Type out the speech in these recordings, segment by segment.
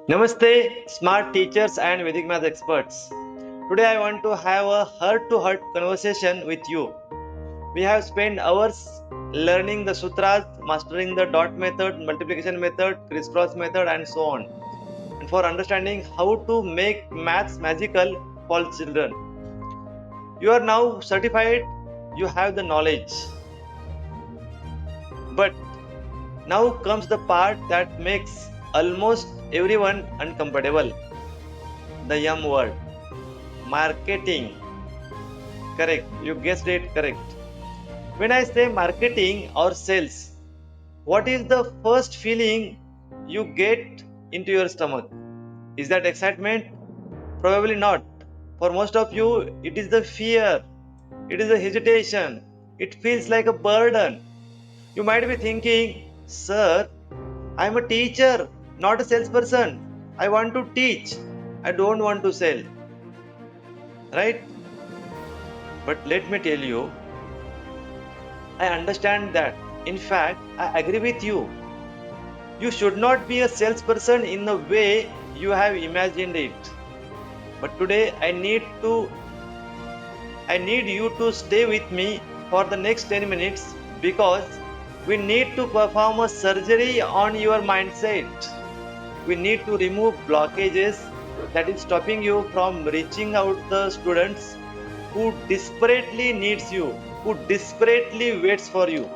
Namaste, smart teachers and Vedic math experts. Today I want to have a heart to heart conversation with you. We have spent hours learning the sutras, mastering the dot method, multiplication method, crisscross method, and so on. And for understanding how to make maths magical for children. You are now certified, you have the knowledge. But now comes the part that makes almost everyone uncomfortable, the yum word. Marketing. Correct. You guessed it correct. When I say marketing or sales, what is the first feeling you get into your stomach? Is that excitement? Probably not. For most of you, it is the fear, it is the hesitation, it feels like a burden. You might be thinking, Sir, I am a teacher, not a salesperson. I want to teach, I don't want to sell. Right? But let me tell you, I understand that. In fact, I agree with you. You should not be a salesperson in the way you have imagined it. But today I need you to stay with me for the next 10 minutes because we need to perform a surgery on your mindset. We need to remove blockages that is stopping you from reaching out the students who desperately needs you, who desperately waits for you.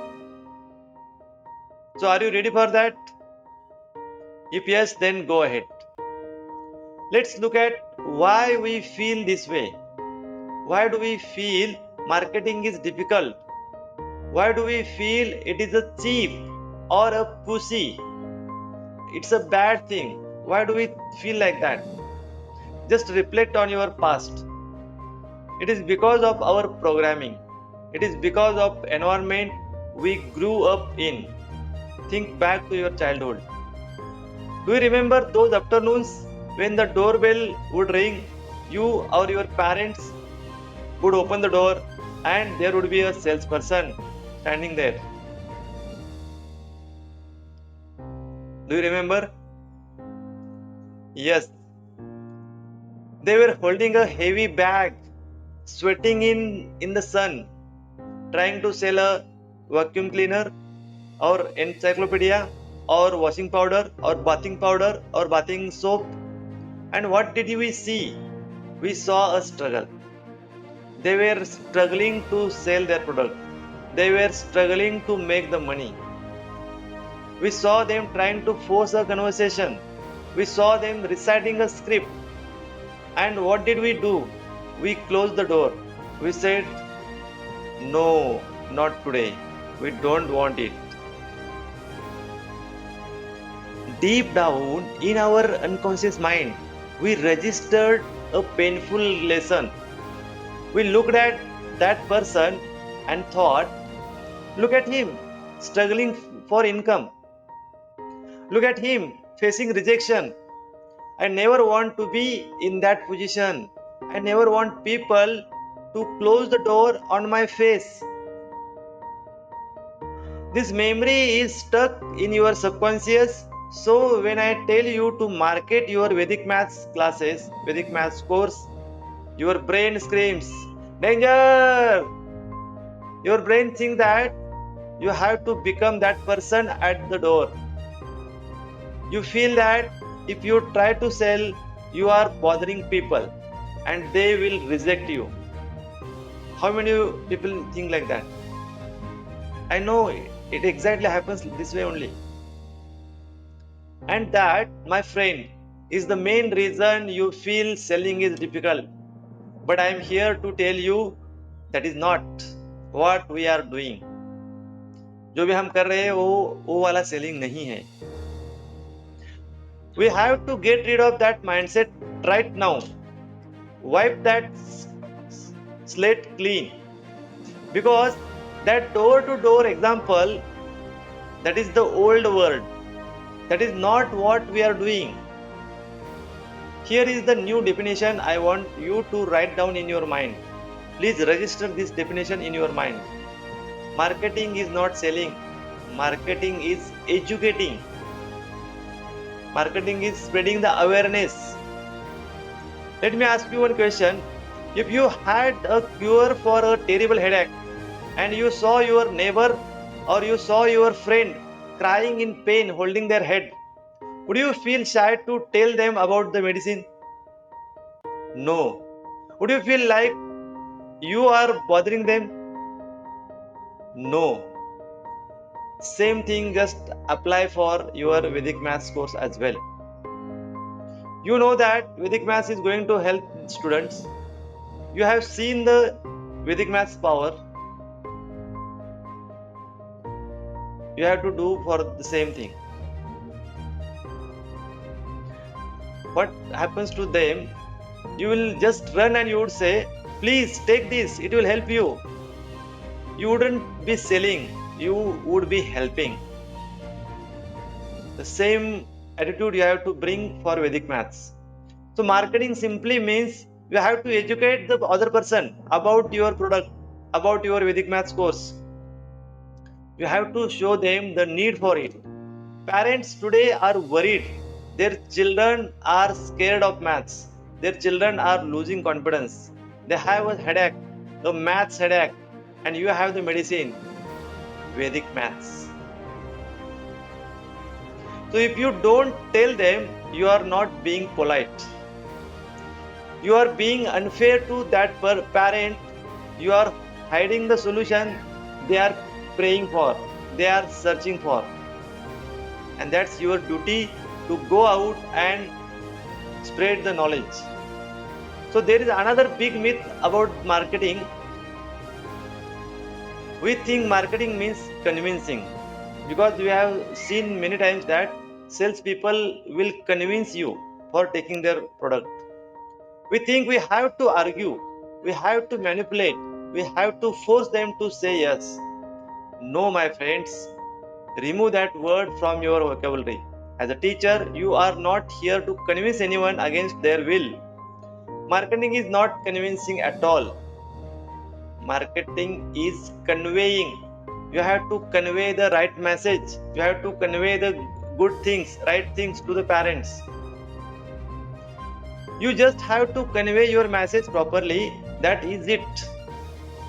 So are you ready for that? If yes, then go ahead. Let's look at why we feel this way. Why do we feel marketing is difficult? Why do we feel it is a cheap or a pussy? It's a bad thing. Why do we feel like that? Just reflect on your past. It is because of our programming. It is because of environment we grew up in. Think back to your childhood. Do you remember those afternoons when the doorbell would ring, you or your parents would open the door and there would be a salesperson standing there? Do you remember? Yes, they were holding a heavy bag, sweating in the sun, trying to sell a vacuum cleaner or encyclopedia or washing powder or bathing soap. And what did we see? We saw a struggle. They were struggling to sell their product. They were struggling to make the money. We saw them trying to force a conversation. We saw them reciting a script. And what did we do? We closed the door. We said, No, not today. We don't want it. Deep down in our unconscious mind, we registered a painful lesson. We looked at that person and thought, Look at him, struggling for income. Look at him, facing rejection. I never want to be in that position. I never want people to close the door on my face. This memory is stuck in your subconscious. So when I tell you to market your Vedic maths classes, Vedic maths course, your brain screams, Danger! Your brain thinks that you have to become that person at the door. You feel that if you try to sell, you are bothering people and they will reject you. How many people think like that? I know it exactly happens this way only. And that, my friend, is the main reason you feel selling is difficult. But I am here to tell you that is not what we are doing. जो भी हम कर रहे हैं वो वाला selling नहीं है. We have to get rid of that mindset right now. Wipe that slate clean. Because that door-to-door example, that is the old world. That is not what we are doing. Here is the new definition I want you to write down in your mind. Please register this definition in your mind. Marketing is not selling. Marketing is educating. Marketing is spreading the awareness. Let me ask you one question. If you had a cure for a terrible headache and you saw your neighbor or you saw your friend crying in pain holding their head, would you feel shy to tell them about the medicine? No. Would you feel like you are bothering them? No. Same thing just apply for your Vedic Maths course as well. You know that Vedic Maths is going to help students. You have seen the Vedic Maths power. You have to do for the same thing. What happens to them? You will just run and you would say, please take this, it will help you. You wouldn't be selling, you would be helping. The same attitude you have to bring for Vedic Maths. So marketing simply means you have to educate the other person about your product, about your Vedic Maths course. You have to show them the need for it. Parents today are worried. Their children are scared of maths. Their children are losing confidence. They have a headache, the maths headache, and you have the medicine, Vedic Maths. So if you don't tell them, you are not being polite. You are being unfair to that parent. You are hiding the solution they are praying for, they are searching for. And that's your duty to go out and spread the knowledge. So there is another big myth about marketing. We think marketing means convincing, because we have seen many times that salespeople will convince you for taking their product. We think we have to argue, we have to manipulate, we have to force them to say yes. No, my friends, remove that word from your vocabulary. As a teacher, you are not here to convince anyone against their will. Marketing is not convincing at all. Marketing is conveying. You have to convey the right message. You have to convey the good things, right things to the parents. You just have to convey your message properly. That is it.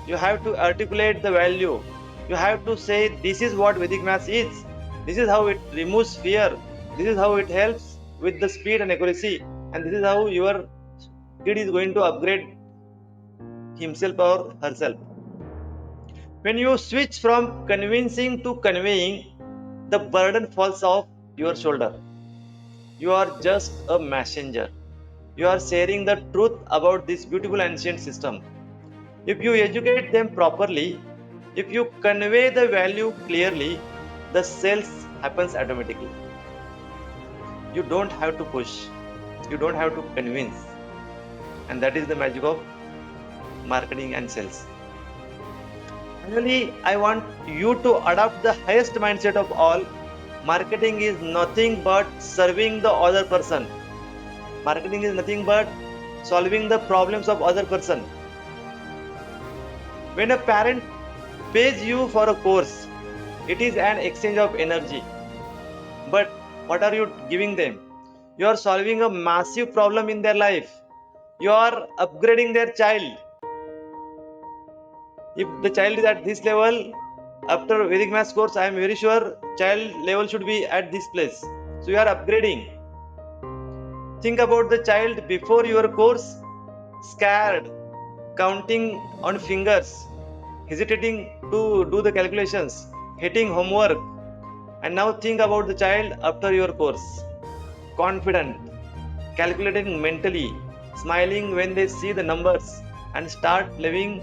You have to articulate the value. You have to say, this is what Vedic Maths is. This is how it removes fear. This is how it helps with the speed and accuracy. And this is how your kid is going to upgrade himself or herself. When you switch from convincing to conveying, the burden falls off your shoulder. You are just a messenger. You are sharing the truth about this beautiful ancient system. If you educate them properly, if you convey the value clearly, the sales happens automatically. You don't have to push. You don't have to convince. And that is the magic of marketing and sales. Finally, I want you to adopt the highest mindset of all. Marketing is nothing but serving the other person. Marketing is nothing but solving the problems of other person. When a parent pays you for a course, it is an exchange of energy. But what are you giving them? You are solving a massive problem in their life. You are upgrading their child. If the child is at this level, after Vedic Maths course, I am very sure child level should be at this place. So you are upgrading. Think about the child before your course, scared, counting on fingers, hesitating to do the calculations, hating homework. And now think about the child after your course, confident, calculating mentally, smiling when they see the numbers, and start living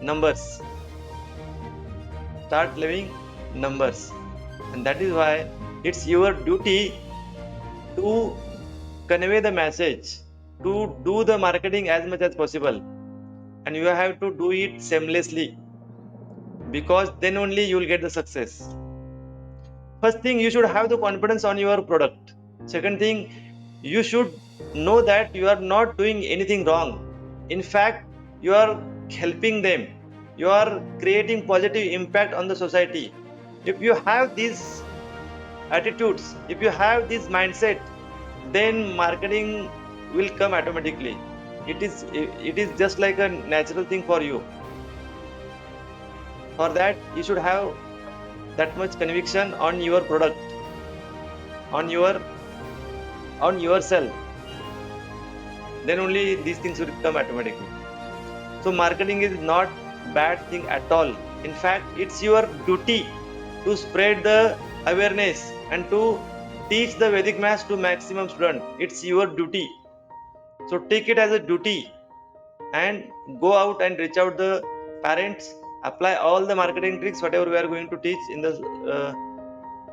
numbers. Start living numbers. And that is why it's your duty to convey the message, to do the marketing as much as possible. And you have to do it seamlessly, because then only you will get the success. First thing, you should have the confidence on your product. Second thing, you should know that you are not doing anything wrong. In fact, you are helping them. You are creating positive impact on the society. If you have these attitudes, if you have this mindset, then marketing will come automatically. It is just like a natural thing for you. For that, you should have that much conviction on your product, on yourself. Then only these things will come automatically. So marketing is not bad thing at all. In fact, it's your duty to spread the awareness and to teach the Vedic maths to maximum student. It's your duty. So take it as a duty and go out and reach out the parents. Apply all the marketing tricks whatever we are going to teach in the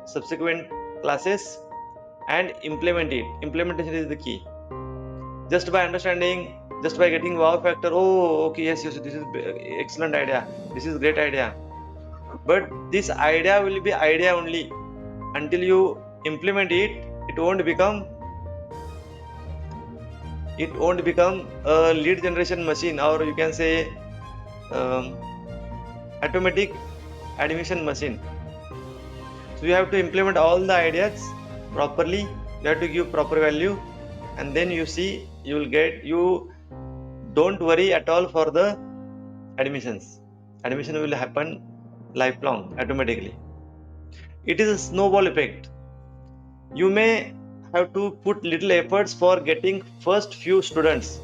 subsequent classes and implement it. Implementation is the key. Just by understanding, just by getting wow factor, oh okay, yes, this is excellent idea, this is great idea, but this idea will be idea only. Until you implement it, it won't become a lead generation machine, or you can say automatic admission machine. So you have to implement all the ideas properly, you have to give proper value, and then you see you will get, you don't worry at all for the admissions. Admission will happen lifelong automatically. It is a snowball effect. You may have to put little efforts for getting first few students.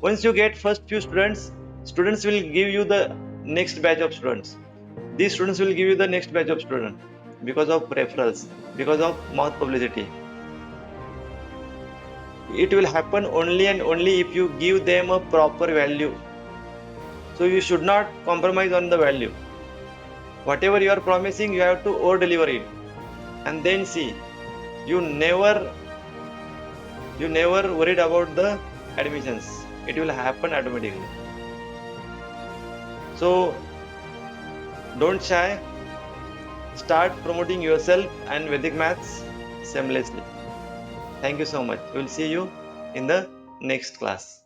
Once you get first few students, students will give you the next batch of students. These students will give you the next batch of students because of referrals, because of mouth publicity. It will happen only and only if you give them a proper value. So you should not compromise on the value. Whatever you are promising, you have to over deliver it. And then see, you never worried about the admissions. It will happen automatically. So don't shy. Start promoting yourself and Vedic maths seamlessly. Thank you so much. We will see you in the next class.